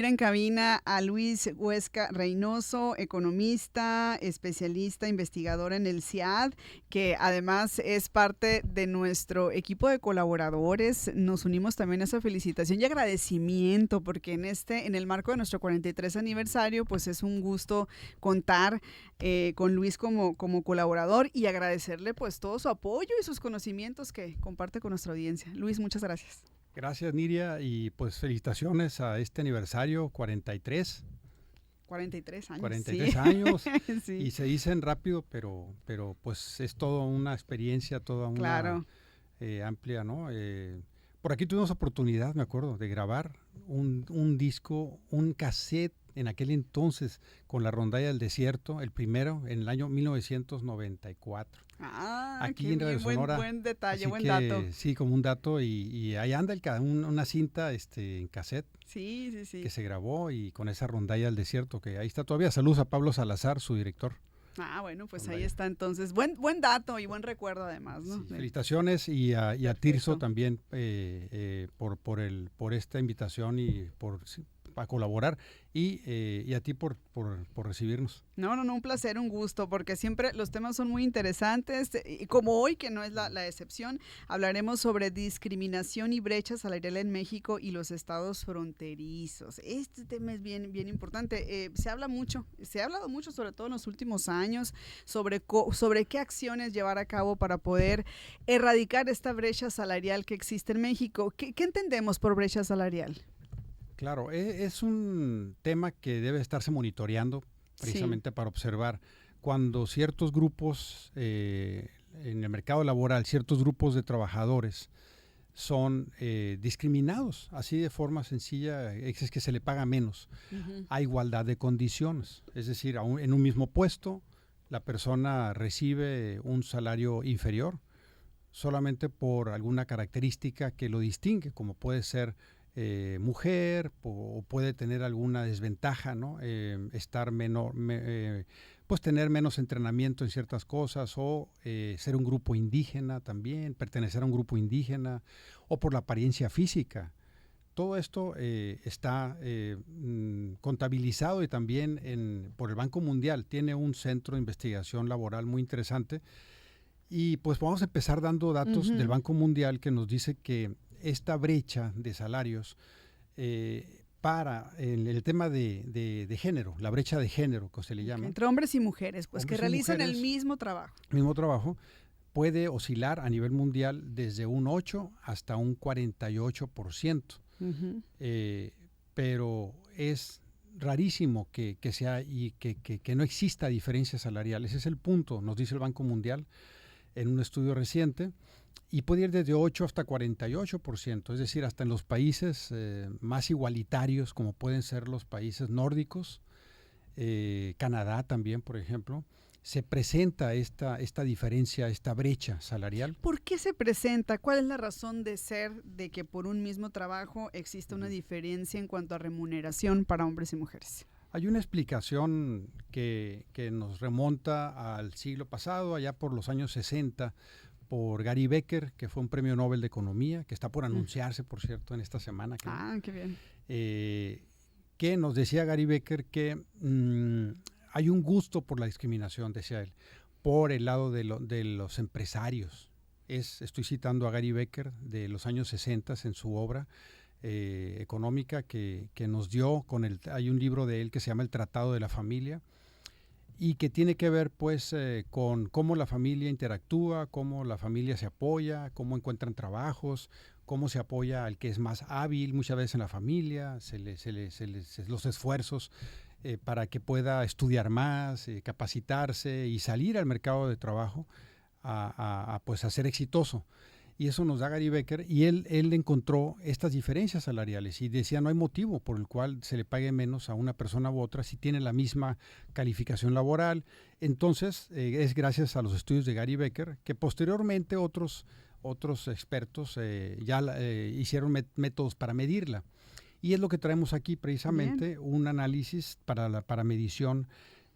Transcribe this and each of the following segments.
En cabina a Luis Huesca Reynoso, economista, especialista, investigador en el CIAD, que además es parte de nuestro equipo de colaboradores. Nos unimos también a esa felicitación y agradecimiento, porque en el marco de nuestro 43 aniversario, pues es un gusto contar con Luis como colaborador y agradecerle pues todo su apoyo y sus conocimientos que comparte con nuestra audiencia. Luis, muchas gracias. Gracias, Niria, y pues felicitaciones a este aniversario 43. 43 años. 43 sí. años, Sí. y se dicen rápido, pero pues es toda una experiencia, toda una Claro. amplia, ¿no? Por aquí tuvimos oportunidad, me acuerdo, de grabar un disco, un cassette en aquel entonces con la Rondalla del Desierto, el primero, en el año 1994. Aquí Qué en Radio bien, Sonora. buen detalle, Así buen dato. que sí, como un dato, y ahí anda una cinta en cassette Sí, sí, que sí. se grabó, y con esa Rondalla del Desierto, que ahí está todavía. Saludos a Pablo Salazar, su director. Bueno, pues ahí Rondalla. está entonces. Buen dato y buen recuerdo además, ¿no? Sí, felicitaciones, y a Tirso Perfecto. también por esta invitación y a colaborar, y a ti por recibirnos. No, un placer, un gusto, porque siempre los temas son muy interesantes. Y como hoy, que no es la excepción, hablaremos sobre discriminación y brecha salarial en México y los estados fronterizos. Este tema es bien, bien importante. Se ha hablado mucho, sobre todo en los últimos años, sobre qué acciones llevar a cabo para poder erradicar esta brecha salarial que existe en México. ¿Qué entendemos por brecha salarial? Claro, es un tema que debe estarse monitoreando Sí. precisamente para observar cuando ciertos grupos en el mercado laboral, ciertos grupos de trabajadores son discriminados, así de forma sencilla, es que se le paga menos Ujú. a igualdad de condiciones. Es decir, en un mismo puesto, la persona recibe un salario inferior solamente por alguna característica que lo distingue, como puede ser mujer, o puede tener alguna desventaja, ¿no? Pues tener menos entrenamiento en ciertas cosas, o ser un grupo indígena también, pertenecer a un grupo indígena, o por la apariencia física. Todo esto está contabilizado, y también por el Banco Mundial. Tiene un centro de investigación laboral muy interesante, y pues vamos a empezar dando datos del Ujú. Banco Mundial, que nos dice que esta brecha de salarios para el tema de género, la brecha de género que se le Ok, llama, entre hombres y mujeres, pues que hombres y realizan el mujeres, mismo trabajo. mismo trabajo, puede oscilar a nivel mundial desde un 8 hasta un 48%. Ujú. Eh, pero es rarísimo que sea, y que no exista diferencia salarial. Ese es el punto, nos dice el Banco Mundial en un estudio reciente, y puede ir desde 8 hasta 48%, es decir, hasta en los países más igualitarios, como pueden ser los países nórdicos, Canadá también, por ejemplo, se presenta esta diferencia, esta brecha salarial. ¿Por qué se presenta? ¿Cuál es la razón de ser de que por un mismo trabajo existe una diferencia en cuanto a remuneración para hombres y mujeres? Hay una explicación que nos remonta al siglo pasado, allá por los años 60, por Gary Becker, que fue un premio Nobel de Economía, que está por Mm. anunciarse, por cierto, en esta semana, creo. Qué bien. Que nos decía Gary Becker que hay un gusto por la discriminación, decía él, por el lado de los empresarios. Estoy citando a Gary Becker de los años 60 en su obra económica, que nos dio hay un libro de él que se llama El Tratado de la Familia, y que tiene que ver pues con cómo la familia interactúa, cómo la familia se apoya, cómo encuentran trabajos, cómo se apoya al que es más hábil muchas veces en la familia, los esfuerzos para que pueda estudiar más, capacitarse y salir al mercado de trabajo pues a ser exitoso. Y eso nos da Gary Becker, y él encontró estas diferencias salariales, y decía no hay motivo por el cual se le pague menos a una persona u otra si tiene la misma calificación laboral. Entonces es gracias a los estudios de Gary Becker que posteriormente otros expertos hicieron métodos para medirla. Y es lo que traemos aquí Bien. precisamente, un análisis para medición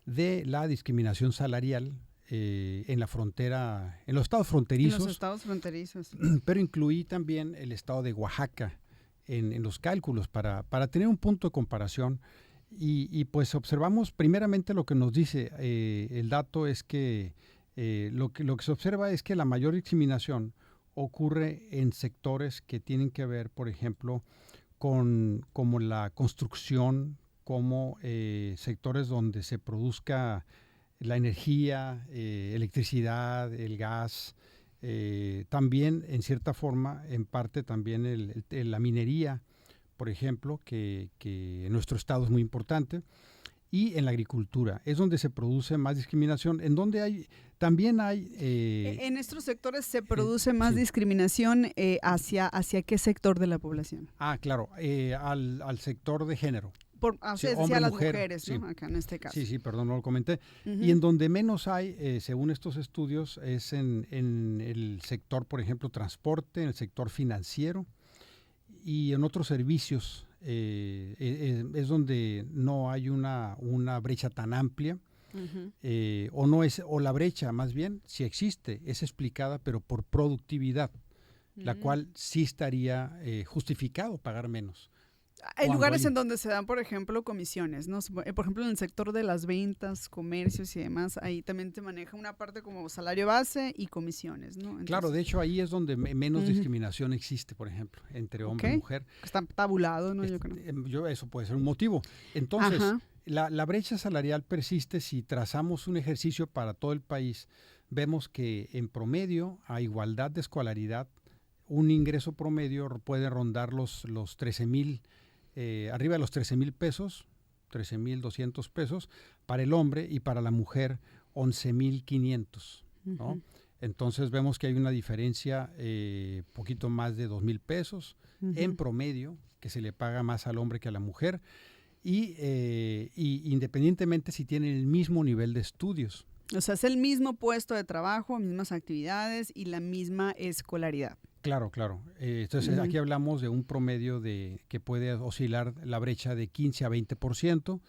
de la discriminación salarial en la frontera, en los estados En los fronterizos, estados fronterizos. pero incluí también el estado de Oaxaca, en los cálculos para tener un punto de comparación. Y pues observamos primeramente lo que nos dice el dato es que lo que se observa es que la mayor discriminación ocurre en sectores que tienen que ver, por ejemplo, con como la construcción, como sectores donde se produzca la energía, electricidad, el gas, también en cierta forma, en parte también la minería, por ejemplo, que en nuestro estado es muy importante, y en la agricultura. Es donde se produce más discriminación, en donde también hay... En estos sectores se produce más discriminación hacia qué sector de la población. Claro, al sector de género. Decía las mujeres, ¿no? Acá en este caso. Sí, perdón, no lo comenté. Y en donde menos hay, según estos estudios, es en el sector, por ejemplo, transporte, en el sector financiero y en otros servicios. Es donde no hay una brecha tan amplia. O la brecha, más bien, si existe, es explicada, pero por productividad, la cual sí estaría justificado pagar menos. Hay lugares en donde se dan, por ejemplo, comisiones, ¿no? Por ejemplo, en el sector de las ventas, comercios y demás, ahí también te maneja una parte como salario base y comisiones, ¿no? Entonces, claro, de hecho ahí es donde menos discriminación existe, por ejemplo, entre hombre y mujer. Está tabulado, ¿no? Yo creo. Eso puede ser un motivo. Entonces, la brecha salarial persiste si trazamos un ejercicio para todo el país. Vemos que en promedio, a igualdad de escolaridad, un ingreso promedio puede rondar los 13,000 arriba de los 13,000 pesos, 13,200 pesos para el hombre y para la mujer 11,500, ¿no? Entonces vemos que hay una diferencia poquito más de 2,000 pesos en promedio, que se le paga más al hombre que a la mujer y independientemente si tienen el mismo nivel de estudios. O sea, es el mismo puesto de trabajo, mismas actividades y la misma escolaridad. Claro. Entonces aquí hablamos de un promedio que puede oscilar la brecha de 15 a 20%.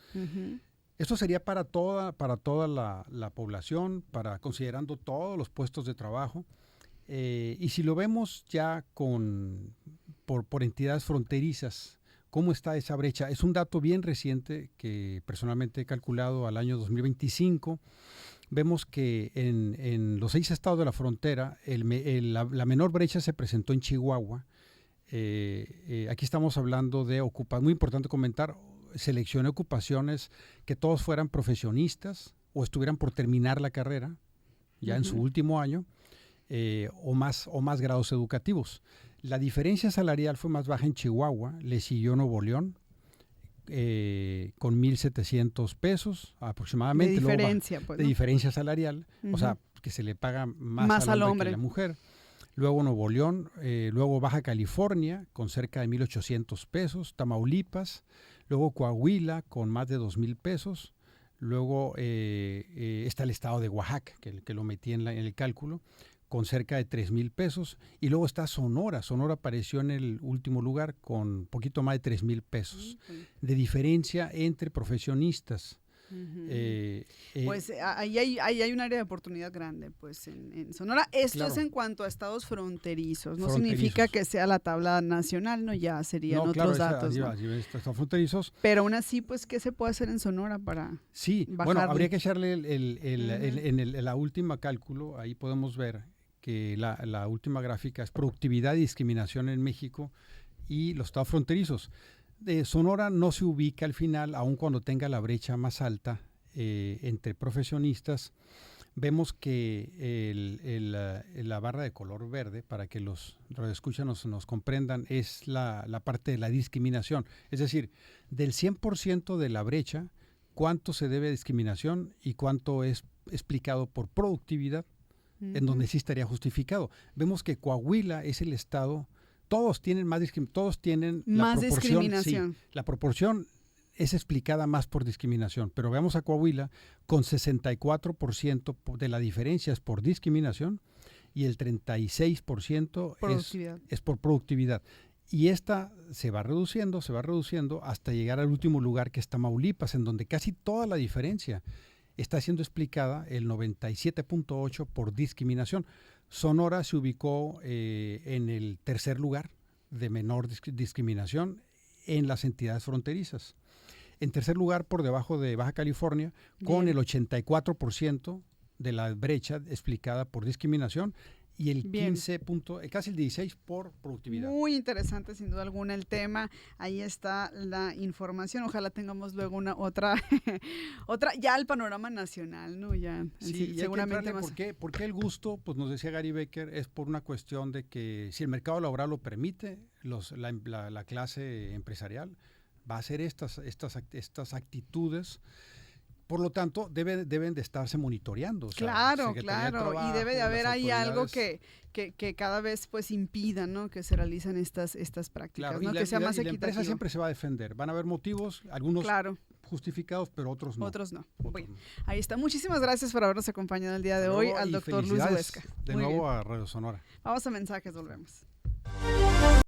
Esto sería para toda la población, considerando todos los puestos de trabajo. Y si lo vemos ya por entidades fronterizas, ¿cómo está esa brecha? Es un dato bien reciente que personalmente he calculado al año 2025. Vemos que en los 6 estados de la frontera la menor brecha se presentó en Chihuahua. Aquí estamos hablando de muy importante comentar, seleccioné ocupaciones que todos fueran profesionistas o estuvieran por terminar la carrera, ya en su último año, o más grados educativos. La diferencia salarial fue más baja en Chihuahua, le siguió Nuevo León, con 1,700 pesos aproximadamente. De diferencia salarial, o sea, que se le paga más al hombre que a la mujer. Luego Nuevo León, luego Baja California con cerca de 1,800 pesos, Tamaulipas, luego Coahuila con más de 2,000 pesos, luego está el estado de Oaxaca, que lo metí en el cálculo, con cerca de 3,000 pesos, y luego está Sonora. Sonora apareció en el último lugar con poquito más de 3,000 pesos de diferencia entre profesionistas. Pues ahí hay un área de oportunidad grande, pues en Sonora. Esto es en cuanto a estados fronterizos, no significa que sea la tabla nacional, no, ya serían otros datos. Estados fronterizos. Pero aún así, pues, ¿qué se puede hacer en Sonora para bajarle? Bueno, habría que echarle en la última cálculo, ahí podemos ver que la última gráfica es productividad y discriminación en México y los estados fronterizos. Sonora no se ubica al final, aun cuando tenga la brecha más alta entre profesionistas. Vemos que la barra de color verde, para que los radioescuchas nos comprendan, es la parte de la discriminación. Es decir, del 100% de la brecha, cuánto se debe a discriminación y cuánto es explicado por productividad, en donde sí estaría justificado. Vemos que Coahuila es el estado, todos tienen más discriminación. Sí, la proporción es explicada más por discriminación, pero veamos a Coahuila con 64% de la diferencia es por discriminación y el 36% es por productividad. Y esta se va reduciendo hasta llegar al último lugar, que es Tamaulipas, en donde casi toda la diferencia está siendo explicada, el 97.8% por discriminación. Sonora se ubicó en el tercer lugar de menor discriminación en las entidades fronterizas. En tercer lugar, por debajo de Baja California, con el 84% de la brecha explicada por discriminación y el 15 casi el 16 por productividad. Muy interesante, sin duda alguna, el tema. Ahí está la información. Ojalá tengamos luego otra ya el panorama nacional, ¿no? Ya, sí, seguramente más. ¿Por qué el gusto? Pues nos decía Gary Becker, es por una cuestión de que si el mercado laboral lo permite, la clase empresarial va a hacer estas actitudes. Por lo tanto, deben de estarse monitoreando. O sea, claro. Y debe de haber ahí algo que cada vez pues impida, ¿no? Que se realicen estas prácticas, claro, ¿no? Que sea más equitativo. La empresa siempre se va a defender. Van a haber motivos, algunos justificados, pero otros no. Otros no. Bueno, ahí está. Muchísimas gracias por habernos acompañado el día de hoy al doctor Luis Huesca. De nuevo a Radio Sonora. Vamos a mensajes, volvemos.